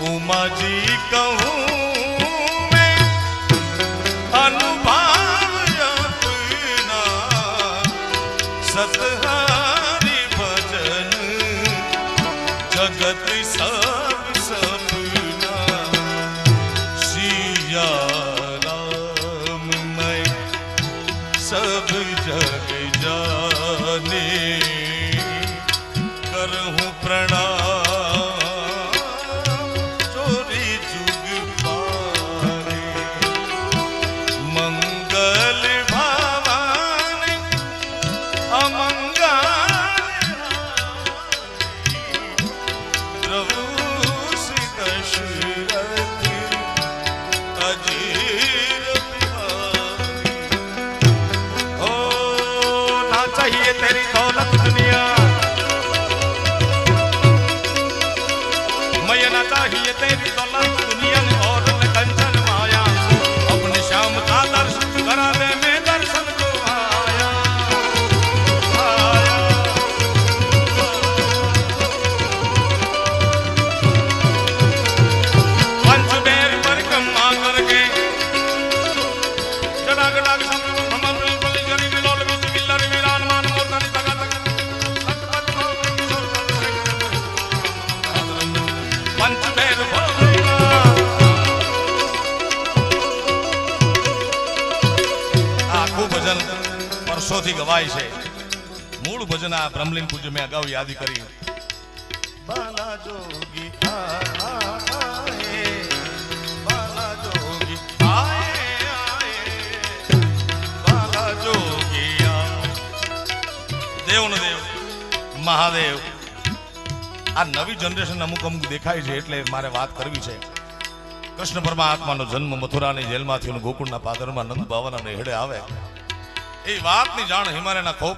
उमा जी कहूँ मैं अनुभाव अपना सतहारी भजन जगत सब सपना सिया राम मैं सब जग जाने करहूँ प्रणाम चोरी जुग पारे मंगल भवानी अमंगल प्रभु श्री दशरथ अजीर बिहारी। ओ ना चाहिए तेरी दौलत दुनिया, मैं ना चाहिए तेरी दौलत दुनिया और न कंचन माया, अपने श्याम का दर्शन करा दे मैं दर्शन को आया आया। पंच बेर परिक्रमा करके जड़ा गड़ा भजन वर्षों गवाय है। मूल भजन आ ब्रह्मलीन पूज्य में अगाऊ याद करी। बाला जोगी आए, बाला जोगी आए आए, बाला जोगी आए। देव न देव महादेव आ नवी जनरेशन अमुक अमुक देखाय छे એટલે મારે વાત કરવી છે। કૃષ્ણ પરમાત્માનો જન્મ મથુરાની જેલમાંથી ગોકુળના પાદરમાં નંદ બાવાના હેડે આવે એ વાતની જાણ હિમાલયના ખોપ